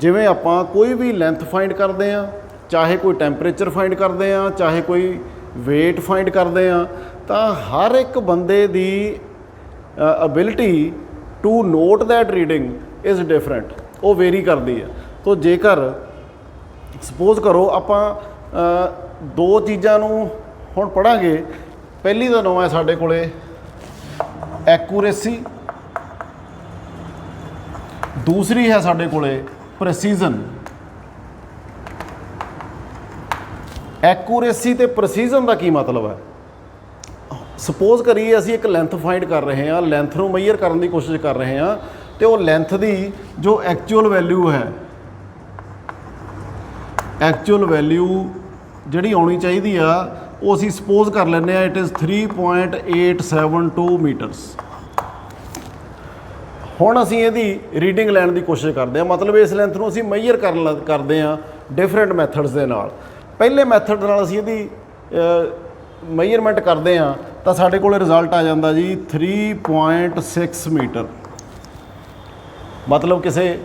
जिवें आपां कोई भी लेंथ फाइंड करते हैं, चाहे कोई टैंपरेचर फाइंड करते हैं, चाहे कोई वेट फाइंड करते हैं, तो हर एक बंदे दी ability to note that reading is different, वो वेरी करती है। तो जेकर सपोज करो आपां दो चीज़ों हुण पढ़ांगे। पहली का नाम है साडे कोले एक्यूरेसी, दूसरी है साडे कोले प्रेसीजन। एक्यूरेसी ते प्रेसीजन का की मतलब है? सपोज करिए असी एक लेंथ फाइंड कर रहे हैं, लेंथ नूं मेजर करने की कोशिश कर रहे हैं, तो वो लेंथ की जो एक्चुअल वैल्यू है, एक्चुअल वैल्यू जिहड़ी आउणी चाहीदी आ, वो असी सपोज कर लैंदे आ इट इज़ 3.872 मीटरस। हुण असी इहदी रीडिंग लैण की कोशिश करते हैं, मतलब इस लेंथ नूं असी मेजर करते हैं डिफरेंट मैथड्स दे नाल। पहले मैथड नाल असी इहदी मेजरमेंट करते हैं तो साडे कोल रिजल्ट आ जाता जी 3.6 मीटर। मतलब किसी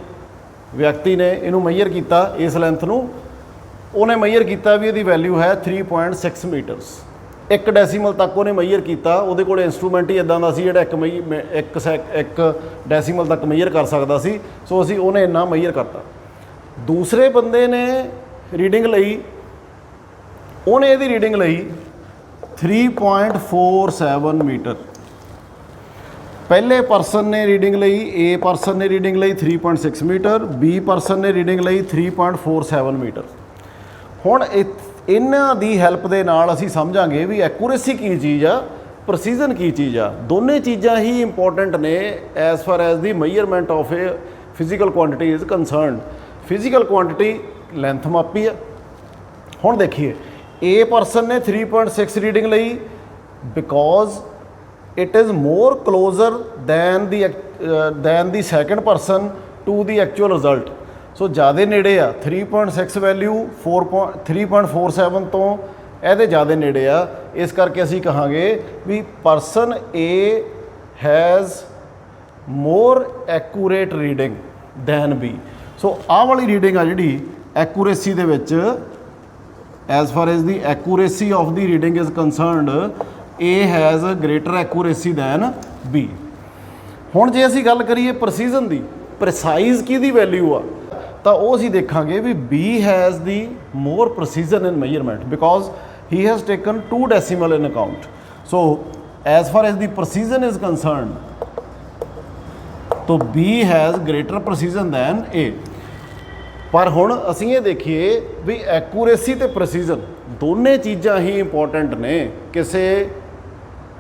व्यक्ति ने इनू मेजर किया, इस लेंथ नूं उन्हें मेजर किया भी इहदी वैल्यू है 3.6 मीटरस। एक डेसीमल तक उन्हें मेजर किया, उहदे कोल इंस्ट्रूमेंट ही इदां दा सी जिहड़ा एक डेसीमल तक मेजर कर सकदा सी। सो असी उन्हें इन्ना मेजर करता। दूसरे बंदे ने रीडिंग लई, उन्हें यदि रीडिंग लई 3.47 मीटर। पहले परसन ने रीडिंग लई, ए परसन ने रीडिंग लई 3.6 मीटर, बी परसन ने रीडिंग लई 3.47 मीटर। हुण इन्हां दी हैल्प दे नाल असीं समझांगे भी एक्यूरेसी की चीज़ आ, प्रेसीजन की चीज़ आ। दोनों चीज़ां ही इंपॉर्टेंट ने as far as the measurement of a physical quantity is concerned. Physical quantity length मापी है। हुण देखिए ए परसन ने 3.6 रीडिंग लई because it is more closer than the second person to the actual result. So ज़्यादा नेड़े आ 3.6 value 3.47 तो ਇਹਦੇ ज़्यादा नेड़े आ। इस करके असीं कहांगे भी person A has more accurate reading than B. So आह वाली रीडिंग आ जिहड़ी एक्यूरेसी दे विच as far as the accuracy of the reading is concerned, A has greater accuracy than B. हुण जे असीं गल करिए प्रेसीजन दी, प्रिसाइज किहदी वैल्यू आ, तो वो असीं देखांगे भी B has the more precision in measurement because he has taken 2 decimal in account. So as far as the precision is concerned, तो B has greater precision than A. पर हुण असीं ये देखिए भी एक्यूरेसी ते प्रेसीजन दोने चीज़ां ही इंपॉर्टेंट ने किसी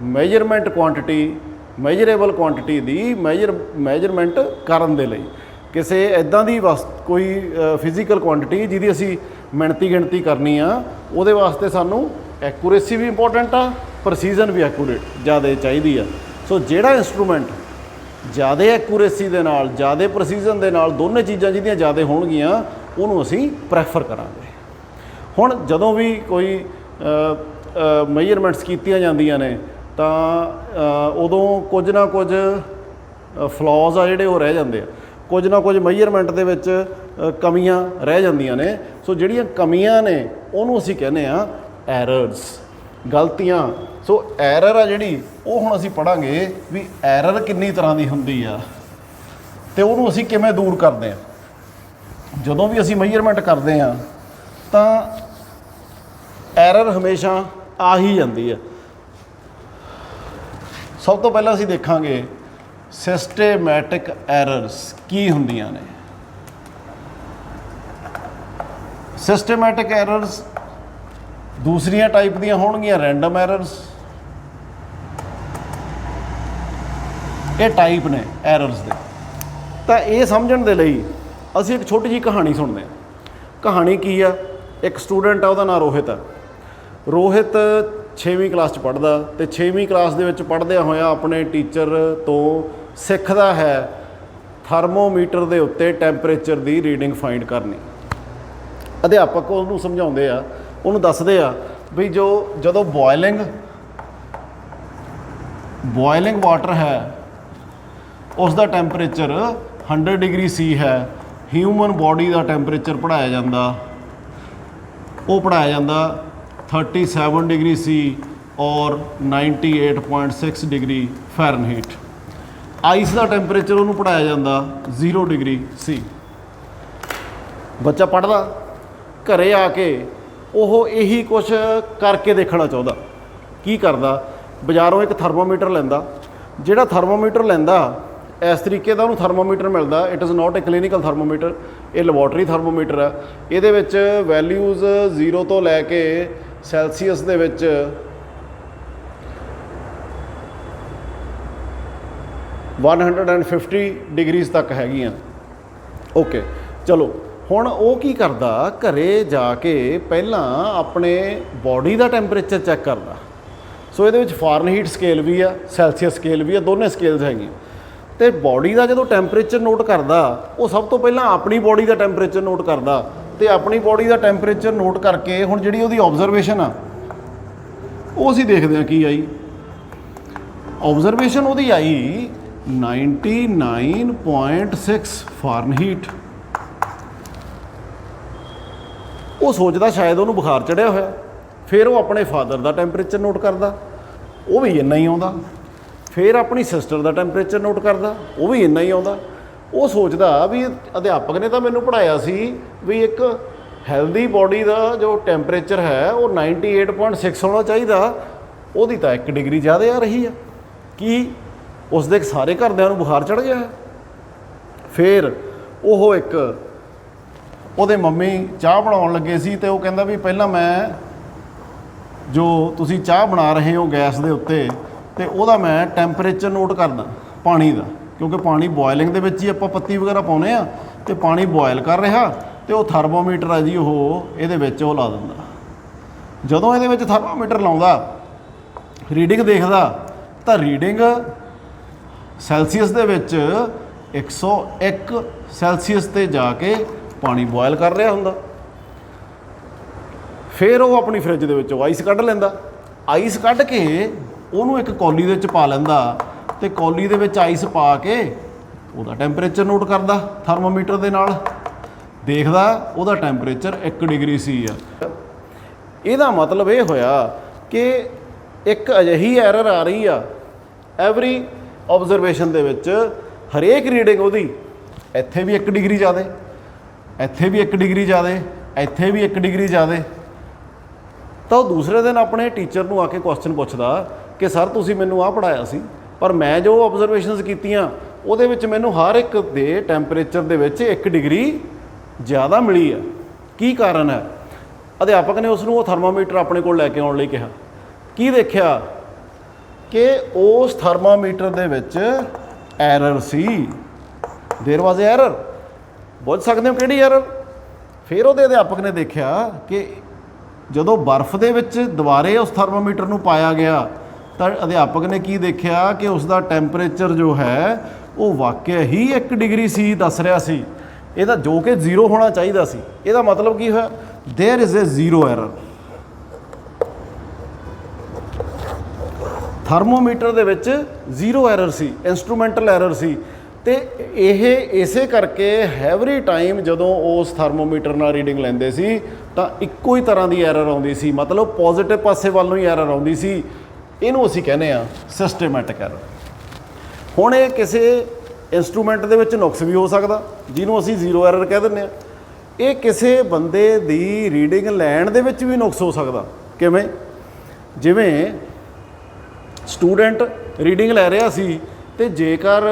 मेजरमेंट क्वांटिटी, मेजरेबल क्वांटिटी दी मेजरमेंट करन दे लई। किसी इदां दी कोई फिजिकल क्वांटिटी जिहदी असीं मिणती गिणती करनी आ, उहदे वास्ते सानू एक्यूरेसी भी इंपॉर्टेंट आ, प्रेसीजन भी एक्यूरेट ज़्यादा चाहिदी आ। सो जिहड़ा इंस्ट्रूमेंट ज़्यादा एक्यूरेसी दे नाल, ज़्यादा प्रेसीजन दे नाल, दोनों चीज़ां जिहदियां ज़्यादा होणगियां उहनूं असीं प्रैफर करांगे। हुण जदों भी कोई मेजरमेंट्स कीतियां जांदियां ने तां उदों कुछ ना कुछ फ्लॉज आ जिहड़े वो रह जांदे आ, कुछ ना कुछ मेजरमेंट दे विच कमियां रह जांदियां ने। सो जिहड़ियां कमियां ने उहनूं असीं कहने आ एरर्स, गलतियां। सो एरर आ जिहड़ी वो हुण असीं पढ़ांगे भी एरर किन्नी तरह की हुंदी आ ते उहनूं असीं किवें दूर करदे आ। जदों भी असीं मेजरमेंट करदे आ तां एरर हमेशा आ ही जांदी है। सब तो पहलां असीं देखांगे सिस्टमैटिक एरर्स की हुंदियां ने। सिस्टमैटिक एरर्स दूसरियां टाइप दियां होणगियां रैंडम एरर्स। ये टाइप ने एरर्स दे। तो ये समझण दे लई असीं एक छोटी जी कहानी सुणदे हां। कहानी की आ, एक स्टूडेंट आ, उहदा नाम रोहित है। रोहित 6वीं क्लास च पढ़दा ते 6वीं क्लास दे विच पढ़दिया होया अपने टीचर तो सिੱਖਦਾ है थर्मोमीटर ਦੇ ਉੱਤੇ ਟੈਂਪਰੇਚਰ ਦੀ ਰੀਡਿੰਗ ਫਾਈਂਡ ਕਰਨੀ। ਅਧਿਆਪਕ ਉਹਨੂੰ ਸਮਝਾਉਂਦੇ ਆ, ਉਹਨੂੰ ਦੱਸਦੇ ਆ ਵੀ ਜਦੋਂ ਬੋਇਲਿੰਗ ਵਾਟਰ ਹੈ ਉਸ ਦਾ ਟੈਂਪਰੇਚਰ 100 डिग्री C है ਹਿਊਮਨ ਬੋਡੀ ਦਾ ਟੈਂਪਰੇਚਰ ਪੜ੍ਹਾਇਆ ਜਾਂਦਾ, ਉਹ ਪੜ੍ਹਾਇਆ ਜਾਂਦਾ 37 ਡਿਗਰੀ ਸੀ ਔਰ 98.6 ਡਿਗਰੀ ਫੈਰਨਹੀਟ। ਆਈਸ ਦਾ ਟੈਂਪਰੇਚਰ ਉਹਨੂੰ ਪੜ੍ਹਾਇਆ ਜਾਂਦਾ 0 ਡਿਗਰੀ ਸੀ। ਬੱਚਾ ਪੜ੍ਹਦਾ, ਘਰੇ ਆ ਕੇ ਉਹ ਇਹੀ ਕੁਛ ਕਰਕੇ ਦੇਖਣਾ ਚਾਹੁੰਦਾ। ਕੀ ਕਰਦਾ, ਬਾਜ਼ਾਰੋਂ ਇੱਕ ਥਰਮੋਮੀਟਰ ਲੈਂਦਾ। ਜਿਹੜਾ ਥਰਮੋਮੀਟਰ ਲੈਂਦਾ ਇਸ ਤਰੀਕੇ ਦਾ ਉਹਨੂੰ ਥਰਮੋਮੀਟਰ ਮਿਲਦਾ। It is not a clinical thermometer, ਇਹ ਲੈਬੋਰਟਰੀ ਥਰਮੋਮੀਟਰ ਹੈ। ਇਹਦੇ ਵਿੱਚ ਵੈਲਿਊਜ਼ 0 ਤੋਂ ਲੈ ਕੇ ਸੈਲਸੀਅਸ ਦੇ ਵਿੱਚ 150 ਡਿਗਰੀਜ਼ ਤੱਕ ਹੈਗੀਆਂ। ਓਕੇ, ਚਲੋ ਹੁਣ ਉਹ ਕੀ ਕਰਦਾ, ਘਰੇ ਜਾ ਕੇ ਪਹਿਲਾਂ ਆਪਣੇ ਬਾਡੀ ਦਾ ਟੈਂਪਰੇਚਰ ਚੈੱਕ ਕਰਦਾ। ਸੋ ਇਹਦੇ ਵਿੱਚ ਫਾਰਨਹੀਟ ਸਕੇਲ ਵੀ ਆ, ਸੈਲਸੀਅਸ ਸਕੇਲ ਵੀ ਆ, ਦੋਨੇ ਸਕੇਲਸ ਹੈਗੀਆਂ। ਤੇ ਬਾਡੀ ਦਾ ਜਦੋਂ ਟੈਂਪਰੇਚਰ ਨੋਟ ਕਰਦਾ, ਉਹ ਸਭ ਤੋਂ ਪਹਿਲਾਂ ਆਪਣੀ ਬਾਡੀ ਦਾ ਟੈਂਪਰੇਚਰ ਨੋਟ ਕਰਦਾ। ਤੇ ਆਪਣੀ ਬਾਡੀ ਦਾ ਟੈਂਪਰੇਚਰ ਨੋਟ ਕਰਕੇ ਹੁਣ ਜਿਹੜੀ ਉਹਦੀ ਆਬਜ਼ਰਵੇਸ਼ਨ ਆ ਉਹ ਅਸੀਂ ਦੇਖਦੇ ਹਾਂ ਕੀ ਆਈ। ਆਬਜ਼ਰਵੇਸ਼ਨ ਉਹਦੀ ਆਈ 99.6 ਫਾਰਨਹੀਟ। ਉਹ ਸੋਚਦਾ ਸ਼ਾਇਦ ਉਹਨੂੰ ਬੁਖਾਰ ਚੜਿਆ ਹੋਇਆ। ਫਿਰ ਉਹ ਆਪਣੇ ਫਾਦਰ ਦਾ ਟੈਂਪਰੇਚਰ ਨੋਟ ਕਰਦਾ, ਉਹ ਵੀ ਇੰਨਾ ਹੀ ਆਉਂਦਾ। ਫਿਰ ਆਪਣੀ ਸਿਸਟਰ ਦਾ ਟੈਂਪਰੇਚਰ ਨੋਟ ਕਰਦਾ, ਉਹ ਵੀ ਇੰਨਾ ਹੀ ਆਉਂਦਾ। ਉਹ ਸੋਚਦਾ ਵੀ ਅਧਿਆਪਕ ਨੇ ਤਾਂ ਮੈਨੂੰ ਪੜ੍ਹਾਇਆ ਸੀ ਵੀ ਇੱਕ ਹੈਲਦੀ ਬਾਡੀ ਦਾ ਜੋ ਟੈਂਪਰੇਚਰ ਹੈ ਉਹ 98.6 ਹੋਣਾ ਚਾਹੀਦਾ, ਉਹਦੀ ਤਾਂ 1 ਡਿਗਰੀ ਜ਼ਿਆਦਾ ਆ ਰਹੀ ਆ। ਕੀ ਉਸ ਦੇ ਸਾਰੇ ਘਰਦਿਆਂ ਨੂੰ ਬੁਖਾਰ ਚੜ੍ਹ ਗਿਆ ਹੈ? ਫਿਰ ਉਹ ਇੱਕ ਉਹਦੇ ਮੰਮੀ ਚਾਹ ਬਣਾਉਣ ਲੱਗੇ ਸੀ ਤੇ ਉਹ ਕਹਿੰਦਾ ਵੀ ਪਹਿਲਾਂ ਮੈਂ ਜੋ ਤੁਸੀਂ ਚਾਹ ਬਣਾ ਰਹੇ ਹੋ ਗੈਸ ਦੇ ਉੱਤੇ ਤੇ ਉਹਦਾ ਮੈਂ ਟੈਂਪਰੇਚਰ ਨੋਟ ਕਰਦਾ ਪਾਣੀ ਦਾ, ਕਿਉਂਕਿ ਪਾਣੀ ਬੋਇਲਿੰਗ ਦੇ ਵਿੱਚ ਹੀ ਆਪਾਂ ਪੱਤੀ ਵਗੈਰਾ ਪਾਉਂਦੇ ਆ ਤੇ ਪਾਣੀ ਬੋਇਲ ਕਰ ਰਿਹਾ ਤੇ ਉਹ ਥਰਮੋਮੀਟਰ ਆ ਜੀ ਉਹ ਇਹਦੇ ਵਿੱਚ ਉਹ ਲਾ ਦਿੰਦਾ। ਜਦੋਂ ਇਹਦੇ ਵਿੱਚ ਥਰਮੋਮੀਟਰ ਲਾਉਂਦਾ, ਰੀਡਿੰਗ ਦੇਖਦਾ ਤਾਂ ਰੀਡਿੰਗ ਸੈਲਸੀਅਸ ਦੇ ਵਿੱਚ 101 ਸੈਲਸੀਅਸ ਤੇ ਜਾ ਕੇ ਪਾਣੀ ਬੋਇਲ ਕਰ ਰਿਹਾ ਹੁੰਦਾ। ਫਿਰ ਉਹ ਆਪਣੀ ਫਰਿੱਜ ਦੇ ਵਿੱਚੋਂ ਆਈਸ ਕੱਢ ਲੈਂਦਾ। ਆਈਸ ਕੱਢ ਕੇ ਉਹਨੂੰ ਇੱਕ ਕੌਲੀ ਦੇ ਵਿੱਚ ਪਾ ਲੈਂਦਾ ਤੇ ਕੌਲੀ ਦੇ ਵਿੱਚ ਆਈਸ ਪਾ ਕੇ ਉਹਦਾ ਟੈਂਪਰੇਚਰ ਨੋਟ ਕਰਦਾ ਥਰਮੋਮੀਟਰ ਦੇ ਨਾਲ। ਦੇਖਦਾ ਉਹਦਾ ਟੈਂਪਰੇਚਰ 1 ਡਿਗਰੀ ਸੀ ਆ। ਇਹਦਾ ਮਤਲਬ ਇਹ ਹੋਇਆ ਕਿ ਇੱਕ ਅਜਿਹੀ ਐਰਰ ਆ ਰਹੀ ਆ ਐਵਰੀ ਆਬਜ਼ਰਵੇਸ਼ਨ ਦੇ ਵਿੱਚ। ਹਰੇਕ ਰੀਡਿੰਗ ਉਹਦੀ ਇੱਥੇ ਵੀ 1 ਡਿਗਰੀ ਜ਼ਿਆਦਾ, ਇੱਥੇ ਵੀ 1 ਡਿਗਰੀ ਜ਼ਿਆਦਾ, ਇੱਥੇ ਵੀ 1 ਡਿਗਰੀ ਜ਼ਿਆਦਾ। ਤਾਂ ਉਹ ਦੂਸਰੇ ਦਿਨ ਆਪਣੇ ਟੀਚਰ ਨੂੰ ਆ ਕੇ ਕੁਐਸਚਨ ਪੁੱਛਦਾ ਕਿ ਸਰ ਤੁਸੀਂ ਮੈਨੂੰ ਆਹ ਪੜ੍ਹਾਇਆ ਸੀ, ਪਰ ਮੈਂ ਜੋ ਆਬਜ਼ਰਵੇਸ਼ਨਸ ਕੀਤੀਆਂ ਉਹਦੇ ਵਿੱਚ ਮੈਨੂੰ ਹਰ ਇੱਕ ਦੇ ਟੈਂਪਰੇਚਰ ਦੇ ਵਿੱਚ 1 ਡਿਗਰੀ ਜ਼ਿਆਦਾ ਮਿਲੀ ਆ। ਕੀ ਕਾਰਨ ਹੈ? ਅਧਿਆਪਕ ਨੇ ਉਸ ਨੂੰ ਉਹ ਥਰਮਾਮੀਟਰ ਆਪਣੇ ਕੋਲ ਲੈ ਕੇ ਆਉਣ ਲਈ ਕਿਹਾ। ਕੀ ਦੇਖਿਆ ਕਿ ਉਸ ਥਰਮਾਮੀਟਰ ਦੇ ਵਿੱਚ ਐਰਰ ਸੀ। ਦੇਰ ਵਾਜ਼ ਐਰਰ। ਪੁੱਛ ਸਕਦੇ ਹੋ ਕਿਹੜੀ ਐਰਰ? ਫਿਰ ਉਹਦੇ ਅਧਿਆਪਕ ਨੇ ਦੇਖਿਆ ਕਿ ਜਦੋਂ ਬਰਫ਼ ਦੇ ਵਿੱਚ ਦੁਬਾਰੇ ਉਸ ਥਰਮੋਮੀਟਰ ਨੂੰ ਪਾਇਆ ਗਿਆ ਤਾਂ ਅਧਿਆਪਕ ਨੇ ਕੀ ਦੇਖਿਆ ਕਿ ਉਸ ਦਾ ਟੈਂਪਰੇਚਰ ਜੋ ਹੈ ਉਹ ਵਾਕਿਆ ਹੀ 1 ਡਿਗਰੀ ਸੀ ਦੱਸ ਰਿਹਾ ਸੀ। ਇਹਦਾ ਜੋ ਕਿ 0 ਹੋਣਾ ਚਾਹੀਦਾ ਸੀ। ਇਹਦਾ ਮਤਲਬ ਕੀ ਹੋਇਆ? There is a 0 error. Thermometer ਦੇ ਵਿੱਚ 0 ਐਰਰ ਸੀ, ਇਨਸਟਰੂਮੈਂਟਲ ਐਰਰ ਸੀ। ਤੇ ਇਹ ਇਸੇ ਕਰਕੇ ਐਵਰੀ ਟਾਈਮ ਜਦੋਂ ਉਸ ਥਰਮੋਮੀਟਰ ਨਾਲ ਰੀਡਿੰਗ ਲੈਂਦੇ ਸੀ ਤਾਂ ਇੱਕੋ ਹੀ ਤਰ੍ਹਾਂ ਦੀ ਐਰਰ ਆਉਂਦੀ ਸੀ, ਮਤਲਬ ਪੋਜ਼ਿਟਿਵ ਪਾਸੇ ਵੱਲ ਨੂੰ ਹੀ ਐਰਰ ਆਉਂਦੀ ਸੀ। ਇਹਨੂੰ ਅਸੀਂ ਕਹਿੰਦੇ ਆ ਸਿਸਟੇਮੈਟਿਕ ਐਰਰ। ਹੁਣ ਇਹ ਕਿਸੇ ਇੰਸਟਰੂਮੈਂਟ ਦੇ ਵਿੱਚ ਨੁਕਸ ਵੀ ਹੋ ਸਕਦਾ ਜਿਹਨੂੰ ਅਸੀਂ 0 ਐਰਰ ਕਹਿ ਦਿੰਦੇ ਆ। ਇਹ ਕਿਸੇ ਬੰਦੇ ਦੀ ਰੀਡਿੰਗ ਲੈਣ ਦੇ ਵਿੱਚ ਵੀ ਨੁਕਸ ਹੋ ਸਕਦਾ। ਕਿਵੇਂ? ਜਿਵੇਂ ਸਟੂਡੈਂਟ ਰੀਡਿੰਗ ਲੈ ਰਿਹਾ ਸੀ ਤੇ ਜੇਕਰ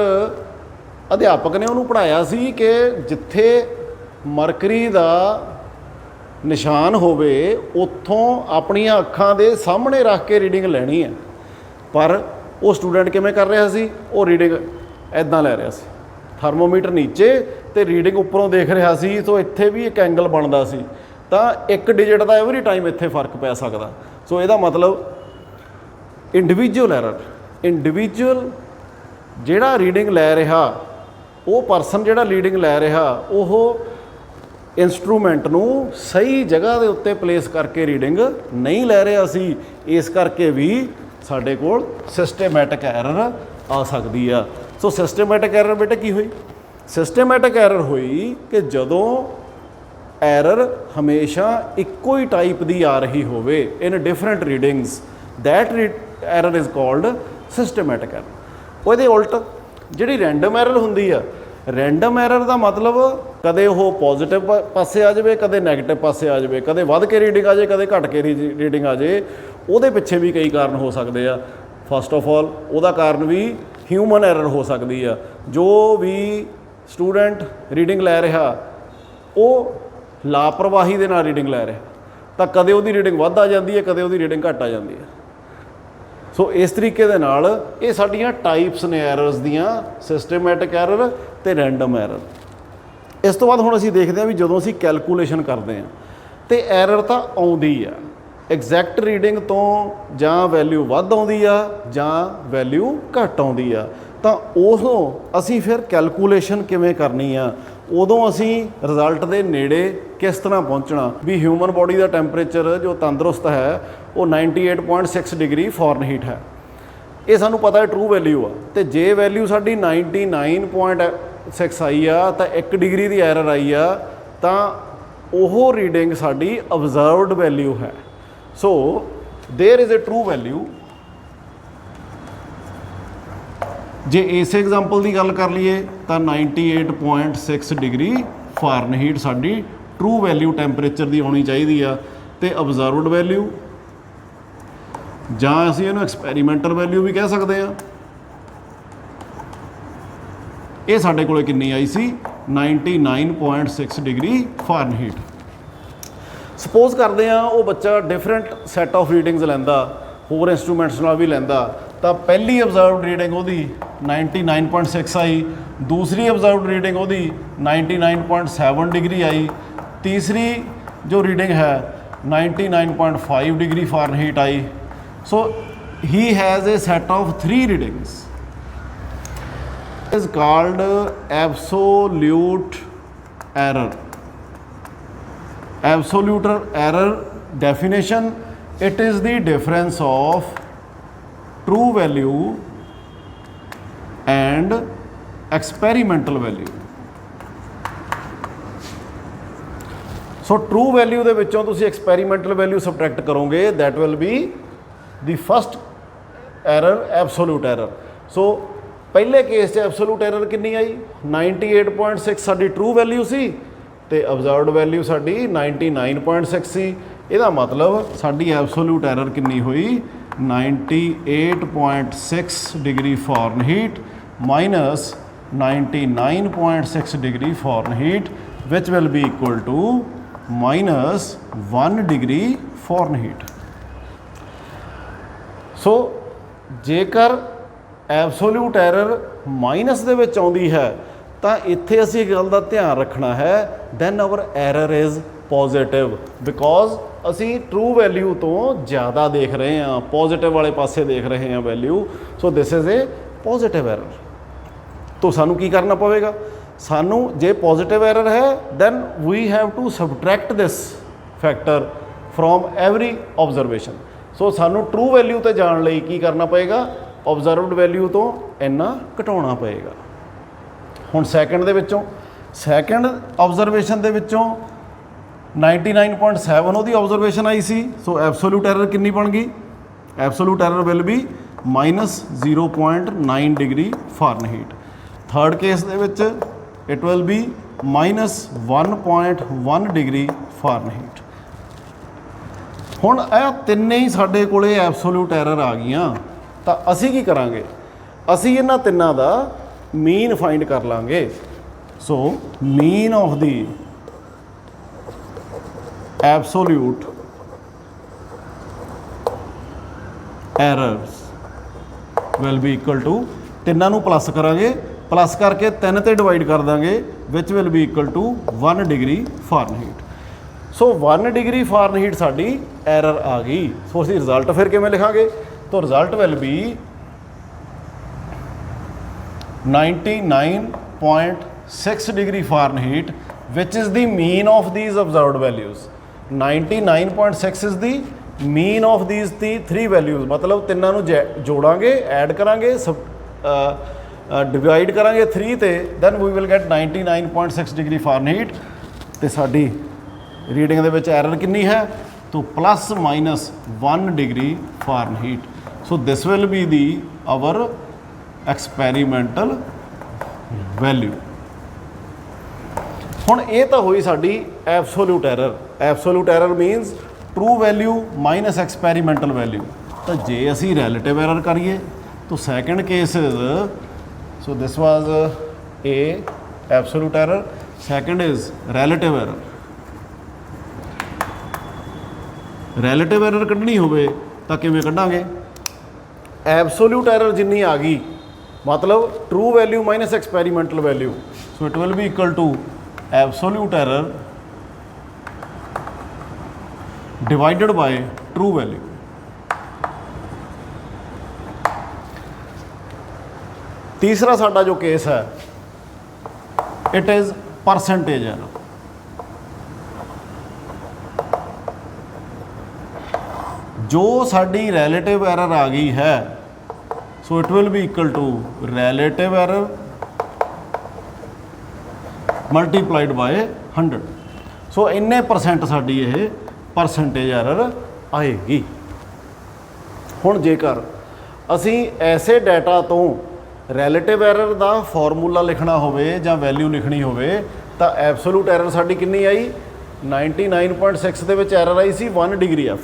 ਅਧਿਆਪਕ ਨੇ ਉਹਨੂੰ ਪੜ੍ਹਾਇਆ ਸੀ ਕਿ ਜਿੱਥੇ ਮਰਕਰੀ ਦਾ ਨਿਸ਼ਾਨ ਹੋਵੇ ਉੱਥੋਂ ਆਪਣੀਆਂ ਅੱਖਾਂ ਦੇ ਸਾਹਮਣੇ ਰੱਖ ਕੇ ਰੀਡਿੰਗ ਲੈਣੀ ਹੈ, ਪਰ ਉਹ ਸਟੂਡੈਂਟ ਕਿਵੇਂ ਕਰ ਰਿਹਾ ਸੀ? ਉਹ ਰੀਡਿੰਗ ਇੱਦਾਂ ਲੈ ਰਿਹਾ ਸੀ, ਥਰਮੋਮੀਟਰ ਨੀਚੇ ਤੇ ਰੀਡਿੰਗ ਉੱਪਰੋਂ ਦੇਖ ਰਿਹਾ ਸੀ। ਸੋ ਇੱਥੇ ਵੀ ਇੱਕ ਐਂਗਲ ਬਣਦਾ ਸੀ, ਤਾਂ 1 ਡਿਜਿਟ ਦਾ ਐਵਰੀ ਟਾਈਮ ਇੱਥੇ ਫਰਕ ਪੈ ਸਕਦਾ। ਸੋ ਇਹਦਾ ਮਤਲਬ ਇੰਡੀਵਿਜੂਅਲ ਐਰਰ। ਇੰਡੀਵਿਜੂਅਲ ਜਿਹੜਾ ਰੀਡਿੰਗ ਲੈ ਰਿਹਾ, ਉਹ ਪਰਸਨ ਜਿਹੜਾ ਰੀਡਿੰਗ ਲੈ ਰਿਹਾ, ਉਹ ਇੰਸਟਰੂਮੈਂਟ ਨੂੰ ਸਹੀ ਜਗ੍ਹਾ ਦੇ ਉੱਤੇ ਪਲੇਸ ਕਰਕੇ ਰੀਡਿੰਗ ਨਹੀਂ ਲੈ ਰਿਹਾ ਸੀ। ਇਸ ਕਰਕੇ ਵੀ ਸਾਡੇ ਕੋਲ ਸਿਸਟੇਮੈਟਿਕ ਐਰਰ ਆ ਸਕਦੀ ਆ। ਸੋ ਸਿਸਟੇਮੈਟਿਕ ਐਰਰ ਬੇਟਾ ਕੀ ਹੋਈ? सिस्टमैटिक एरर हुई कि जदों एरर हमेशा इक्को ही टाइप दी आ रही होवे in different readings, that error is called systematic error. ਉਹਦੇ उल्ट ਜਿਹੜੀ रैंडम एरर ਹੁੰਦੀ ਆ, रैंडम एरर ਦਾ मतलब ਕਦੇ ਉਹ ਪੋਜ਼ਿਟਿਵ ਪਾਸੇ ਆ ਜਾਵੇ, ਕਦੇ ਨੈਗੇਟਿਵ ਪਾਸੇ ਆ ਜਾਵੇ, ਕਦੇ ਵੱਧ ਕੇ ਰੀਡਿੰਗ ਆ ਜਾਏ, ਕਦੇ ਘਟ ਕੇ ਰੀਡਿੰਗ ਆ ਜਾਏ। ਉਹਦੇ ਪਿੱਛੇ ਵੀ ਕਈ ਕਾਰਨ ਹੋ ਸਕਦੇ ਆ। ਫਸਟ ਆਫ ਆਲ ਉਹਦਾ ਕਾਰਨ ਵੀ ਹਿਊਮਨ ਐਰਰ ਹੋ ਸਕਦੀ ਆ। ਜੋ ਵੀ ਸਟੂਡੈਂਟ ਰੀਡਿੰਗ ਲੈ ਰਿਹਾ ਉਹ ਲਾਪਰਵਾਹੀ ਦੇ ਨਾਲ ਰੀਡਿੰਗ ਲੈ ਰਿਹਾ, ਤਾਂ ਕਦੇ ਉਹਦੀ ਰੀਡਿੰਗ ਵੱਧ ਆ ਜਾਂਦੀ ਹੈ, ਕਦੇ ਉਹਦੀ ਰੀਡਿੰਗ ਘੱਟ ਆ ਜਾਂਦੀ ਹੈ। ਸੋ ਇਸ ਤਰੀਕੇ ਦੇ ਨਾਲ ਇਹ ਸਾਡੀਆਂ ਟਾਈਪਸ ਨੇ ਐਰਰਸ ਦੀਆਂ, ਸਿਸਟਮੈਟਿਕ ਐਰਰ ਤੇ ਰੈਂਡਮ ਐਰਰ। ਇਸ ਤੋਂ ਬਾਅਦ ਹੁਣ ਅਸੀਂ ਦੇਖਦੇ ਹਾਂ ਵੀ ਜਦੋਂ ਅਸੀਂ ਕੈਲਕੂਲੇਸ਼ਨ ਕਰਦੇ ਹਾਂ ਤੇ ਐਰਰ ਤਾਂ ਆਉਂਦੀ ਆ, ਐਗਜ਼ੈਕਟ ਰੀਡਿੰਗ ਤੋਂ ਜਾਂ ਵੈਲਿਊ ਵੱਧ ਆਉਂਦੀ ਆ ਜਾਂ ਵੈਲਿਊ ਘੱਟ ਆਉਂਦੀ ਆ, ਤਾਂ ਉਦੋਂ ਅਸੀਂ ਫਿਰ ਕੈਲਕੂਲੇਸ਼ਨ ਕਿਵੇਂ ਕਰਨੀ ਆ, ਉਦੋਂ ਅਸੀਂ ਰਿਜ਼ਲਟ ਦੇ ਨੇੜੇ ਕਿਸ ਤਰ੍ਹਾਂ ਪਹੁੰਚਣਾ। ਵੀ ਹਿਊਮਨ ਬੋਡੀ ਦਾ ਟੈਂਪਰੇਚਰ ਜੋ ਤੰਦਰੁਸਤ ਹੈ ਉਹ 98.6 ਡਿਗਰੀ ਫਾਰਨਹੀਟ ਹੈ, ਇਹ ਸਾਨੂੰ ਪਤਾ ਹੈ ਟਰੂ ਵੈਲਿਊ ਆ। ਤੇ ਜੇ ਵੈਲਿਊ ਸਾਡੀ 99.6 ਆਈ ਆ ਤਾਂ 1 ਡਿਗਰੀ ਦੀ ਐਰਰ ਆਈ ਆ, ਤਾਂ ਉਹ ਰੀਡਿੰਗ ਸਾਡੀ ਅਬਜ਼ਰਵਡ ਵੈਲਿਊ ਹੈ। So there is a true value. जे इस एग्जाम्पल की गल कर लीए तो 98.6 डिग्री फारनहीट साडी ट्रू वैल्यू टैंपरेचर की होनी चाहिए। तो अबजर्वड वैल्यू जां असीं इहनूं एक्सपैरीमेंटल वैल्यू भी कह सकते हैं। ये साडे कोले कितनी आई सी 99.6 डिग्री फारनहीट। सपोज करते हैं वो बच्चा डिफरेंट सैट ऑफ रीडिंग्स लैंदा, होर इंस्ट्रूमेंट्स नाल भी लैंदा, तो पहली ऑब्जर्वड रीडिंग उहदी 99.6 आई, दूसरी ऑब्जर्वड रीडिंग उहदी 99.7 डिग्री आई, तीसरी जो रीडिंग है 99.5 डिग्री फारनहीट आई। So he has a set of 3 readings is called absolute error. Absolute error definition, it is the difference of true value and experimental value। So true value ਦੇ ਵਿੱਚੋਂ ਤੁਸੀਂ experimental value subtract ਕਰੋਗੇ, that will be the first error, absolute error। So ਪਹਿਲੇ case 'ਚ absolute error ਕਿੰਨੀ ਆਈ 98.6 ਸਾਡੀ true value ਸੀ ਤੇ ਅਬਜ਼ਰਵਡ value ਸਾਡੀ 99.6 ਸੀ। ਇਹਦਾ ਮਤਲਬ ਸਾਡੀ ਐਬਸੋਲੂਟ ਐਰਰ ਕਿੰਨੀ ਹੋਈ 98.6 degree Fahrenheit minus 99.6 degree Fahrenheit which will be equal to minus 1 degree Fahrenheit. So ਜੇਕਰ ਐਬਸੋਲੂਟ ਐਰਰ ਮਾਈਨਸ ਦੇ ਵਿੱਚ ਆਉਂਦੀ ਹੈ ਤਾਂ ਇੱਥੇ ਅਸੀਂ ਇੱਕ ਗੱਲ ਦਾ ਧਿਆਨ ਰੱਖਣਾ ਹੈ, then our error is positive, because ਅਸੀਂ ਟਰੂ ਵੈਲਿਊ ਤੋਂ ਜ਼ਿਆਦਾ ਦੇਖ ਰਹੇ ਹਾਂ, ਪੋਜ਼ੀਟਿਵ ਵਾਲੇ ਪਾਸੇ ਦੇਖ ਰਹੇ ਹਾਂ value. So this is a positive error. ਤਾਂ ਸਾਨੂੰ ਕੀ ਕਰਨਾ ਪਵੇਗਾ, ਸਾਨੂੰ ਜੇ ਪੋਜ਼ੀਟਿਵ ਐਰਰ ਹੈ then we have to subtract this factor from every observation. So ਸਾਨੂੰ ਟਰੂ ਵੈਲਿਊ 'ਤੇ ਜਾਣ ਲਈ ਕੀ ਕਰਨਾ ਪਏਗਾ, ਆਬਜ਼ਰਵਡ ਵੈਲਿਊ ਤੋਂ ਇੰਨਾ ਘਟਾਉਣਾ ਪਏਗਾ। ਹੁਣ ਸੈਕਿੰਡ ਦੇ ਵਿੱਚੋਂ, ਸੈਕਿੰਡ ਆਬਜ਼ਰਵੇਸ਼ਨ ਦੇ ਵਿੱਚੋਂ 99.7 ਉਹਦੀ ਆਬਜ਼ਰਵੇਸ਼ਨ ਆਈ ਸੀ। ਸੋ ਐਬਸੋਲੂਟ ਐਰਰ ਕਿੰਨੀ ਬਣ ਗਈ, absolute error will be minus 0.9 degree Fahrenheit. Third case ਦੇ ਵਿੱਚ it will be minus 1.1 degree Fahrenheit. ਹੁਣ ਇਹ ਤਿੰਨੇ ਹੀ ਸਾਡੇ ਕੋਲੇ ਐਬਸੋਲੂਟ ਐਰਰ ਆ ਗਈਆਂ, ਤਾਂ ਅਸੀਂ ਕੀ ਕਰਾਂਗੇ, ਅਸੀਂ ਇਹਨਾਂ ਤਿੰਨਾਂ ਦਾ मीन फाइंड कर लांगे। So mean of the absolute errors will be equal to, तिन्नां नूं प्लस करांगे, प्लस करके 3 ते डिवाइड कर देंगे, which will be equal to 1 degree Fahrenheit. So 1 degree Fahrenheit साडी एरर आ गई। सो असीं रिजल्ट फिर किवें लिखांगे, तो result will be 99.6 degree Fahrenheit which is the mean of these observed values. 99.6 is the mean of these the 3 values, मतलब तिन्नां नूं जोड़ांगे, ऐड करांगे, डिवाइड करांगे 3 ते then we will get 99.6 degree Fahrenheit ते साडी रीडिंग दे विच एरर कितनी है तो ±1 degree Fahrenheit. So this will be the our experimental value. हुण ये तो हुई साडी absolute error. Absolute error means true value minus experimental value. तो जे असी रैलेटिव एरर करिए तो second case is so this was a absolute error, second is relative error. Relative error कढ़नी होवे तो किवें कढ़ांगे, एब्सोल्यूट एरर जिन्नी आ गई मतलब true value minus experimental value, so it will be equal to absolute error divided by true value. तीसरा साडा जो केस है इट इज़ परसेंटेज एरर। जो साडी रैलेटिव एरर आ गई है so it will be equal to relative error multiplied by 100। So इन्ने percent साडी ये परसेंटेज एरर आएगी। हुण जेकर असी ऐसे डाटा तो रैलेटिव एरर दा फॉर्मूला लिखना होवे जां वैल्यू लिखनी होवे तो एब्सोल्यूट एरर साडी कितनी आई 99.6 दे विच एरर आई सी 1 degree F.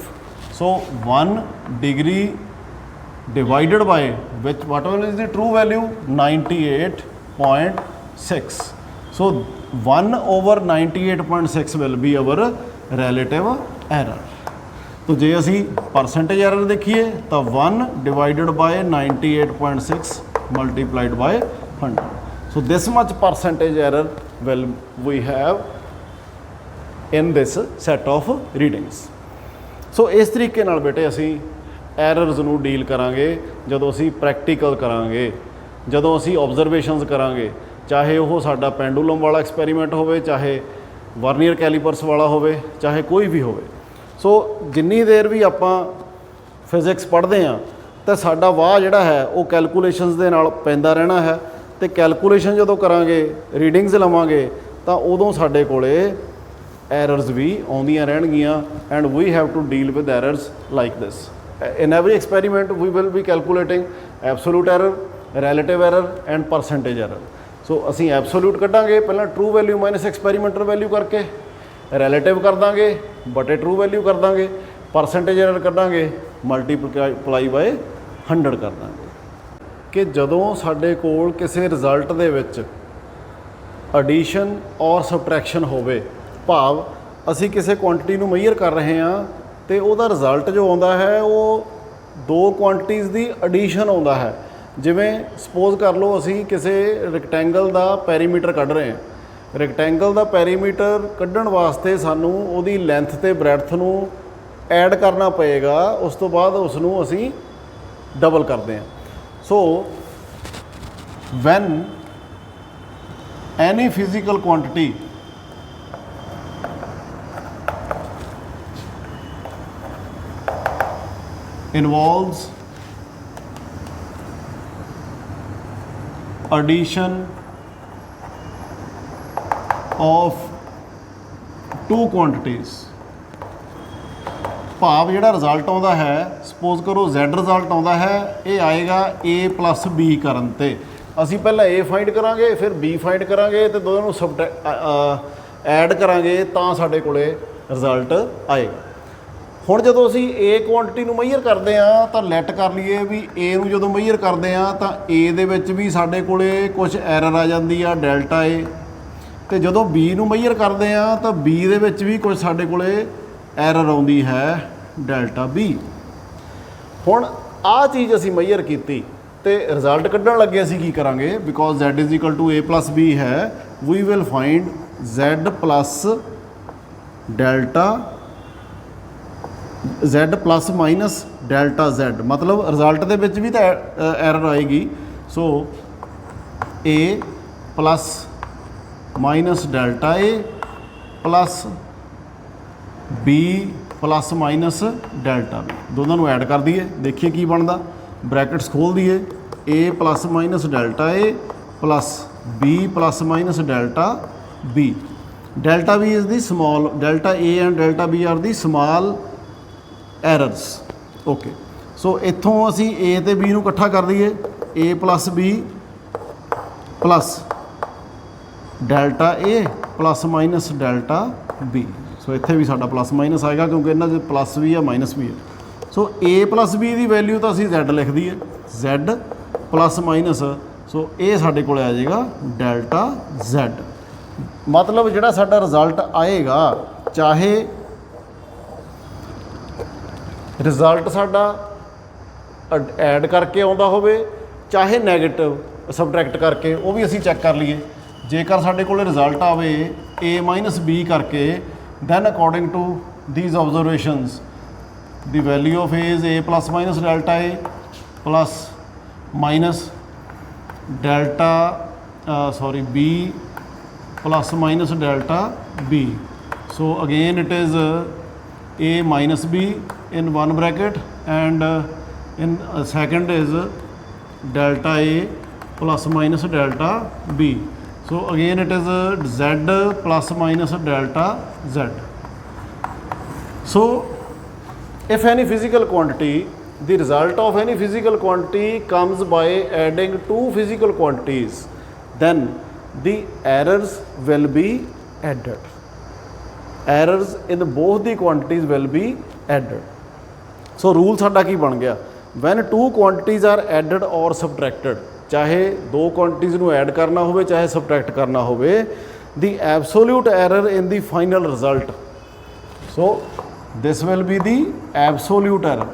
So 1 degree divided by which whatever is the true value 98.6। So 1 over 98.6 will be our relative error. तो जे असी परसेंटेज एरर देखिए तो 1 divided by 98.6 multiplied by 100। So this much percentage error will we have in this set of readings. So इस तरीके नाल बेटे असी एरर्स नूं डील करांगे जदों असी प्रैक्टिकल करांगे, जदों असी ऑब्जरवेशनस करांगे, चाहे वो साडा पेंडुलम वाला एक्सपैरीमेंट होवे, चाहे वर्नियर कैलीपर्स वाला होवे, चाहे कोई भी होवे। सो जिन्नी देर भी आपां फिजिक्स पढ़ते हैं तो साडा वाह जिहड़ा है वो कैलकुलेशनस दे नाल पैंदा रहना है। तो कैलकुलेशन जदों करांगे रीडिंग्स लवांगे तो उदों साडे कोले एरर्स भी आउंदियां रहणगियां and we have to deal with errors like this. In every experiment we will be calculating absolute error, relative error and percentage error. So असी एब्सोल्यूट कढ़ांगे पहला true value minus experimental value करके, relative कर दांगे बटे true value कर दांगे, percentage error कढ़ांगे मल्टीप्लाई बाय 100 कर दांगे। कि जदों साडे कोल किसी रिजल्ट दे विच एडिशन और सबट्रैक्शन होवे, भाव असी किसी क्वांटिटी नूं मेजर कर रहे हैं तो उहदा रिजल्ट जो आउंदा है वो दो क्वांटिटीज़ दी एडिशन आउंदा है। जिवें सपोज कर लो असी किसी रैक्टेंगल दा पैरीमीटर कढ़ रहे हैं, रैक्टेंगल दा पैरीमीटर कढ़ण वास्ते सानू उहदी लैंथ ते ब्रैड्थ नूं ऐड करना पएगा, उस तो बाद उसनूं असी डबल करते हैं। So when any physical quantity involves addition of two quantities, भाव जिहड़ा रिजल्ट आउंदा है सपोज करो Z रिजल्ट आउंदा है ये आएगा A प्लस B करन ते असी पहला A फाइंड करांगे फिर B फाइंड करांगे तो दोनों सब ऐड करांगे तां साडे कोले रिजल्ट आएगा। हुण जदों असी ए क्वांटिटी नूं मेजर करते हैं तो लैट कर लीए भी ए नूं जदों मेजर करते हैं तो ए दे विच भी साडे कोले कुछ एरर आ जांदी आ डेल्टा ए, तो जदों बी नूं मेजर करते हैं तो बी दे विच भी कुछ साडे कोले एरर आउंदी है डेल्टा बी। हुण आ चीज़ असी मेजर कीती ते रिजल्ट कढ़ण लगे असी की करांगे because Z is equal to A plus B है, we will find Z plus delta Z plus minus delta Z, मतलब रिजल्ट दे विच भी तो एरर आएगी। So A plus minus delta A plus B plus minus delta B, दोनों add कर दिए, देखिए की बनता, ब्रैकेट्स खोल दिए A plus minus delta A plus B plus minus delta B. Delta B is the small, delta A and delta B are the small errors. Okay, so इत्थों असी ए ते बी नूं इकट्ठा कर दईए, A plus B plus delta A plus minus delta B. So इत्थे भी साडा प्लस माइनस आएगा क्योंकि इन्हां दे प्लस भी है माइनस भी है। सो ए प्लस बी की वैल्यू तो असी Z लिख दईए, Z प्लस माइनस, सो ये साडे कोल आ जाएगा डेल्टा Z। मतलब जिहड़ा साडा रिजल्ट आएगा, चाहे रिजल्ट साडा ऐड करके आउंदा होवे, चाहे नैगेटिव सबट्रैक्ट करके, वो भी असी चैक कर लीए। जेकर साडे कोल रिजल्ट आवे ए माइनस बी करके, then according to these observations the value of A is A plus minus delta A plus minus delta sorry B plus minus delta B. So again it is A minus B in one bracket and in second is delta A plus minus delta B. So again it is Z plus minus delta Z. So if any physical quantity, the result of any physical quantity comes by adding two physical quantities, then the errors will be added. Errors in both the quantities will be added. So rule साडा की बन गया, when two quantities are added or subtracted, चाहे दो quantities नूं add करना होवे चाहे सबट्रैक्ट करना होवे, the absolute error in the final result, so this will be the absolute error.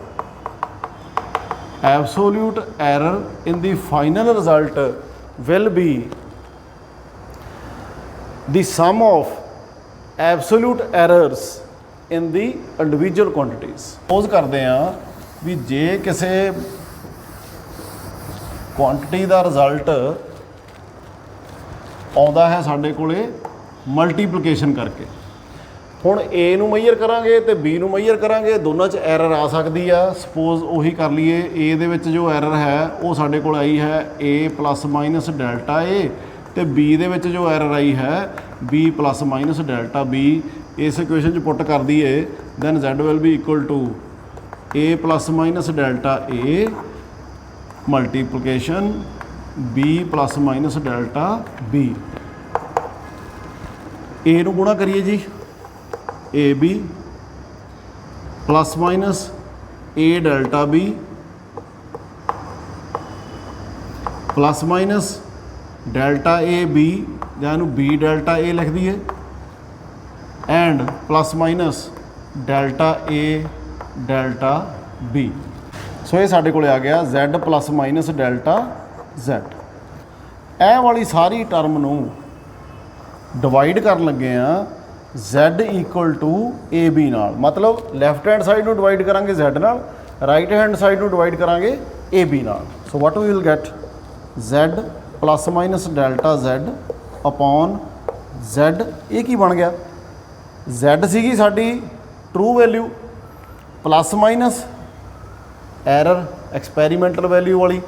Absolute error in the final result will be the sum of absolute errors in the individual quantities. Suppose करते हैं भी जे किसी quantity का result आउंदा है साडे कोले multiplication करके, हुण ए नूं मैयर करांगे तो बी नूं मैयर करांगे, दोनों च एरर आ सकती है। सपोज उही कर लीए, ए दे विच जो एरर है वो साडे कोल आई है A plus minus delta A, तो बी दे विच जो एरर आई है B plus minus delta B. इस इक्वेशन च पुट कर दईए, then Z will be equal to A plus minus delta A multiplication B plus minus delta B. A नूं गुणा करिए जी, A B plus minus A delta B plus minus delta A B, जां नूं B delta A लिख दईए, and plus minus delta A delta B. सो ये साडे कोले आ गया Z plus minus delta Z। ਇਹ वाली सारी टर्म नूं डिवाइड कर लगे हैं Z equal to A B नाल, मतलब लैफ्ट हैंड साइड नूं डिवाइड करांगे Z नाल, राइट हैंड साइड नूं डिवाइड करांगे ए बी नाल। So what we will get Z plus minus delta Z upon Z। ये की बन गया, Z सीगी साडी true value plus minus error experimental value वाली,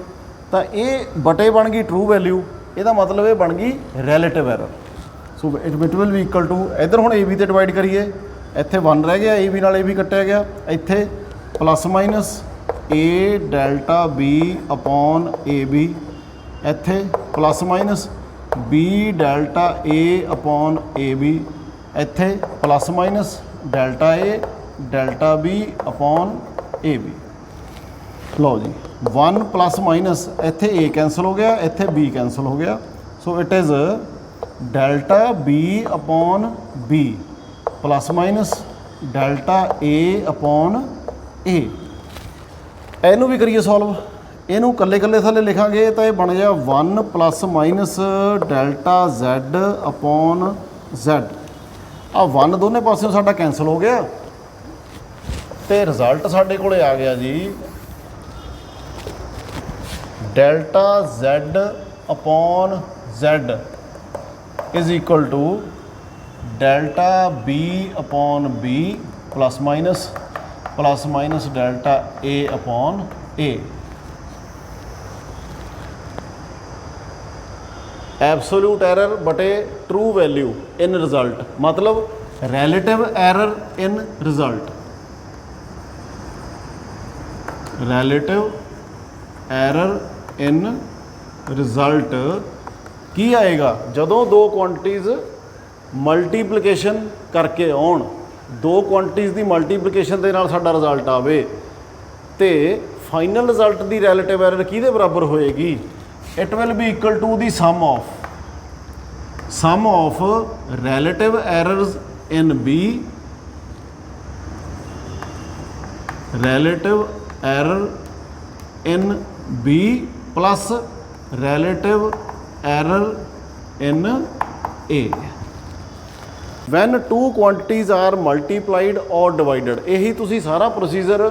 तो ये बटे बन गई ट्रू वैल्यू, यदा मतलब ये बन गई relative error. So it will be equal to, इधर हुण ए बी ते डिवाइड करिए, इत्थे 1 रह गया, ए बी नाल ए बी कट्टिया गया, इत्थे plus minus A delta B upon A B, इत्थे plus minus B delta A upon A B, इत्थे plus minus delta A delta B upon A B. लो जी 1 प्लस माइनस, इत्थे ए कैंसल हो गया, इत्थे बी कैंसल हो गया, so it is delta B upon B plus minus delta A upon A. इनू भी करिए सॉल्व, इनू कल्ले कल्ले थले लिखांगे तो ये बन गया 1 plus minus delta Z upon Z। आ 1 दोनों पासों साडा कैंसल हो गया, तो रिजल्ट साडे कोले आ गया जी delta Z upon Z is equal to delta B upon B plus minus delta A upon A। Absolute error बटे ट्रू वैल्यू इन रिजल्ट, मतलब relative error in result, relative error in result की आएगा जदों दो quantities multiplication करके आउण, दो quantities की multiplication के नाल साडा रिजल्ट आवे तो फाइनल रिजल्ट की रैलेटिव एरर किहदे बराबर होएगी? It will be equal to the sum of relative errors in B, relative error in B plus relative error in A when two quantities are multiplied और डिवाइडेड। यही तुसी सारा प्रोसीजर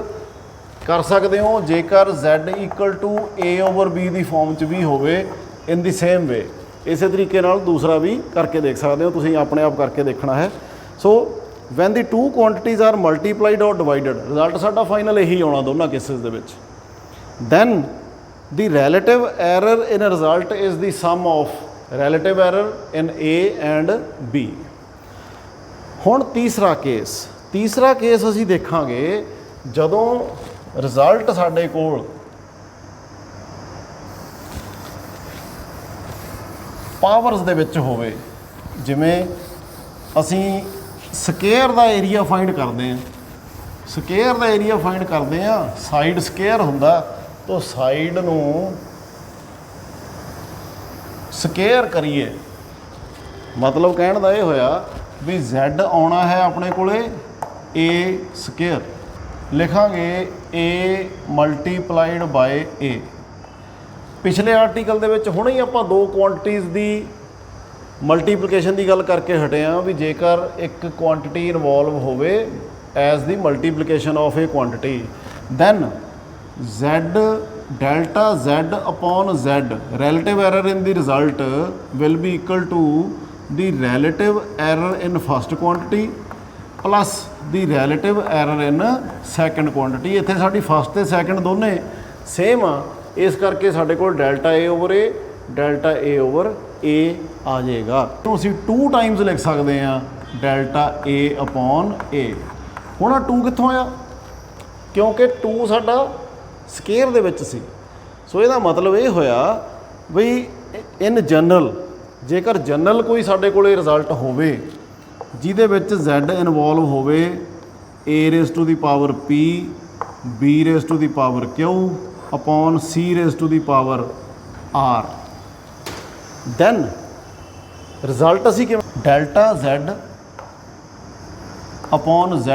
कर सकते हो जेकर Z इक्वल टू A/B की form च भी होवे इन दी सेम वे। इस तरीके नाल दूसरा भी करके देख सकते हो, तुसीं अपने आप करके देखना है। So when the two quantities are multiplied और डिवाइडेड, रिजल्ट साडा फाइनल यही आना दोनों केसिस दे विच। Then the relative error in result is the sum of relative error in A and B। हुण तीसरा केस असीं देखांगे जदों रिजल्ट साडे कोल पावर्स दे विच होवे, जिवें असीं स्केयर दा एरिया फाइंड करते हैं, स्केयर दा एरिया फाइंड करते हैं, साइड स्केयर हुंदा तो साइड नूं स्केयर करिए, मतलब कहण दा इह होया भी Z आउणा है अपने कोले A स्केयर, लिखांगे A मल्टीप्लाइड बाय A। पिछले आर्टिकल दे विच हुणे ही आपां दो क्वांटिटीज़ दी मल्टीप्लिकेशन की गल करके हटे हाँ भी जेकर एक क्वांटिटी इनवॉल्व होवे as the multiplication of a quantity, then Z delta Z upon Z relative error in the result will be equal to the relative error in first quantity plus the relative error in second quantity. इत्थे साडी first ते second दोने same आ, इस करके साडे कोल delta A over A delta A over A आ जाएगा। तो असीं 2 टाइम्स लिख सकते हैं डेल्टा A अपॉन A। हुण 2 कित्थों आया? क्योंकि 2 साडा स्केयर दे विच सी। सो इहदा मतलब ये होया बई इन जनरल जेकर जनरल कोई साडे कोले रिजल्ट होवे जिहदे विच Z इनवॉल्व होवे A raise to the power P, B raise to the power Q upon C raise to the power R, then result असी कि delta Z upon Z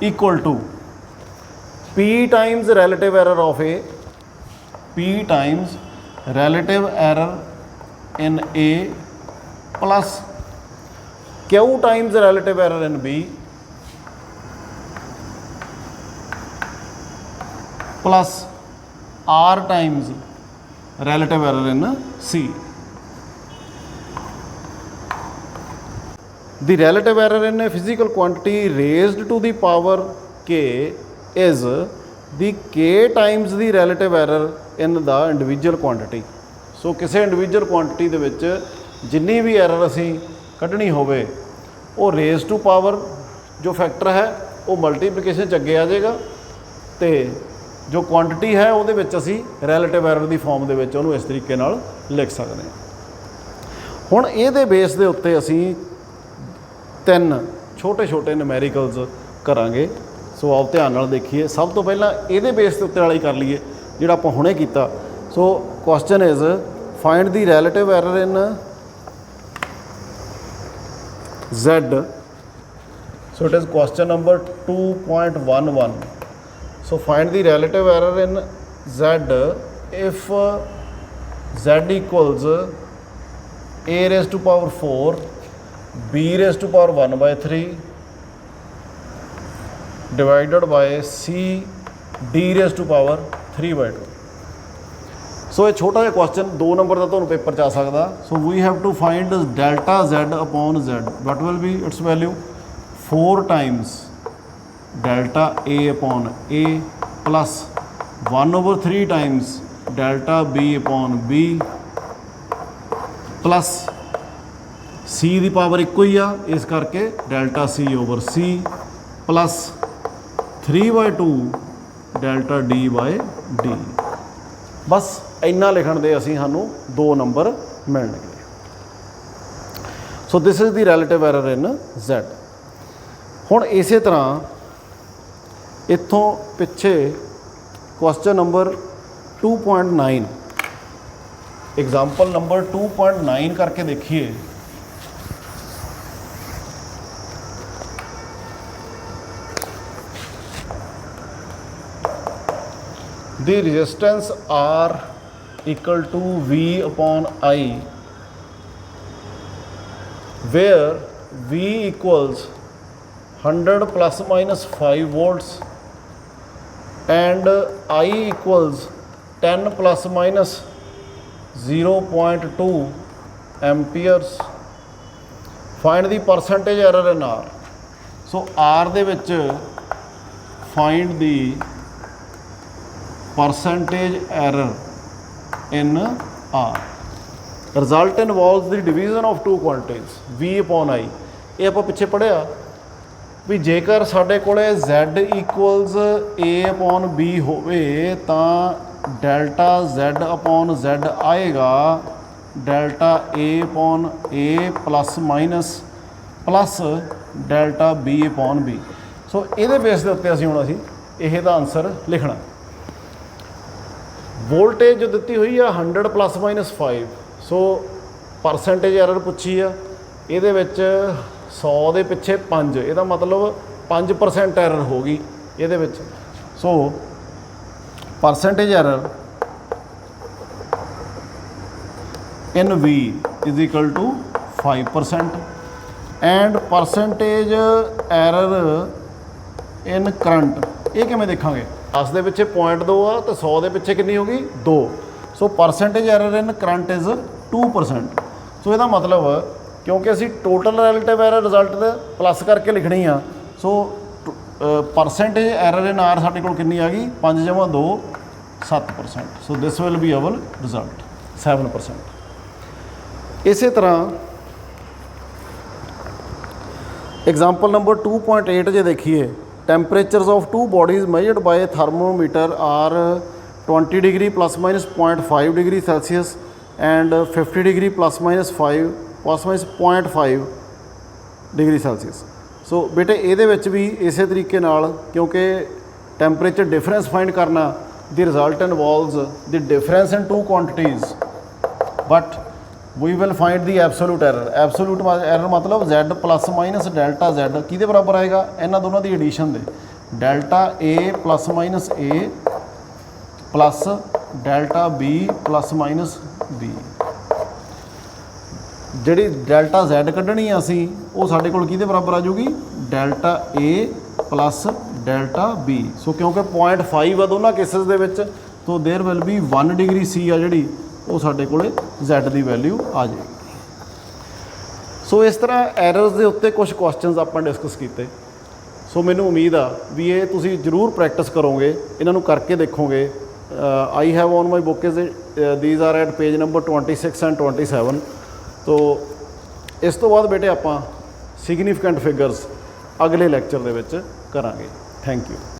equal to P times relative error of A, P times relative error in A plus Q times relative error in B plus R times relative error in C। The relative error in a physical quantity raised to the power k is the k times the relative error in the individual quantity। So किसी individual quantity ਦੇ ਵਿੱਚ जिन्नी भी error ਅਸੀਂ ਕੱਢਣੀ ਹੋਵੇ ਉਹ raised to power जो factor है वो multiplication ਚ ਅੱਗੇ ਆ ਜਾਏਗਾ ਤੇ जो क्वांटिटी है ਉਹਦੇ ਵਿੱਚ ਅਸੀਂ relative error ਦੀ ਫਾਰਮ ਦੇ ਵਿੱਚ ਉਹਨੂੰ ਇਸ ਤਰੀਕੇ ਨਾਲ ਲਿਖ ਸਕਦੇ ਹਾਂ। ਹੁਣ ਇਹਦੇ ਬੇਸ ਦੇ ਉੱਤੇ ਅਸੀਂ 3 छोटे न्यूमेरिकल्स करांगे। सो आओ ध्यान नाल देखिए। सब तो पहला ਇਹਦੇ बेस ਦੇ ਉੱਤੇ ਵਾਲਾ ਹੀ ਕਰ ਲਈਏ ਜਿਹੜਾ ਆਪਾਂ ਹੁਣੇ ਕੀਤਾ। So question is find the relative error in Z। So it is question number 2.11। So find the relative error in Z if Z equals A raise to power 4 B raise to power 1/3 divided by C D raise to power 3/2। So ये छोटा जिहा question 2 number का तुहानूं paper च आ सकदा। So we have to find delta Z upon Z। What will be its value 4 times delta A upon A plus 1/3 times delta B upon B plus C की पावर इक्को ही आ, इस करके delta C over C plus 3/2 delta D by D. बस इन्ना लिखण दे असीं सानूं 2 नंबर मिलणगे। So this is the relative error in Z। हुण इसे तरह इत्थों पिछे क्वेश्चन नंबर 2.9 एग्जाम्पल नंबर 2.9 करके देखिए। The resistance R equal to V upon I, where V equals 100 plus minus 5 volts and I equals 10 plus minus 0.2 amperes. Find the percentage error in R. So R ਦੇ ਵਿੱਚ find the percentage error in R. Result involves the division of two quantities V upon I। ਇਹ ਆਪਾਂ ਪਿੱਛੇ ਪੜ੍ਹਿਆ ਵੀ ਜੇਕਰ ਸਾਡੇ ਕੋਲੇ Z equals A upon B ਹੋਵੇ ਤਾਂ ਡੈਲਟਾ Z upon Z ਆਏਗਾ delta A upon A plus minus plus delta B upon B। ਸੋ ਇਹਦੇ ਬੇਸ ਦੇ ਉੱਤੇ ਅਸੀਂ ਇਹਦਾ ਆਨਸਰ ਲਿਖਣਾ। वोल्टेज जो दी हुई है 100 प्लस माइनस 5, सो परसेंटेज एरर पूछी आ ये 100 के पिछे 5, यदा मतलब 5% एरर होगी ये। So percentage error in V is equal to 5% and percentage error in current ये किमें देखांगे। 10 ਦੇ ਪਿੱਛੇ 0.2 ਆ तो 100 ਦੇ ਪਿੱਛੇ ਕਿੰਨੀ ਹੋ ਗਈ 2। So percentage error in current is 2%। So ਇਹਦਾ मतलब क्योंकि ਅਸੀਂ टोटल रिलेटिव एरर रिजल्ट ਦੇ प्लस करके लिखनी आ। So percentage error in R ਸਾਡੇ ਕੋਲ कितनी आ गई 5 × 2 7%। So this will be our result 7%। इसी तरह एग्जाम्पल नंबर 2.8 जे देखिए। Temperatures of two bodies measured by a thermometer are 20 degree plus minus 0.5 degree Celsius and 50 degree plus minus 0.5 degree Celsius। सो बेटे ਇਹਦੇ ਵਿੱਚ ਵੀ ਇਸੇ ਤਰੀਕੇ ਨਾਲ क्योंकि temperature difference find करना, the result involves the difference in two quantities, but we will find the absolute error। absolute error मतलब Z plus minus delta Z किहदे बराबर आएगा इन्हां दोनों की एडिशन दे delta A plus minus A plus delta B plus minus B। जिहड़ी delta Z कढ़नी आ असीं वो साडे कोल किहदे बराबर आ जूगी delta A plus delta B। So क्योंकि 0.5 आ दोनों केसेस दे विच तो there will be 1 degree C आ जिहड़ी वो साडे कोले Z की वैल्यू आ जाएगी। सो इस तरह एरर्स के उत्ते कुछ क्वेश्चनस आपां डिस्कस किए। सो मैनूं उम्मीद आ भी ये तुसीं जरूर प्रैक्टिस करोगे, इन्हां नूं करके देखोगे। I have on my book is these are at page number 26 and 27। तो इस तो बाद बेटे आपां सिग्नीफिकेंट फिगर्स अगले लैक्चर दे विच करांगे। Thank you.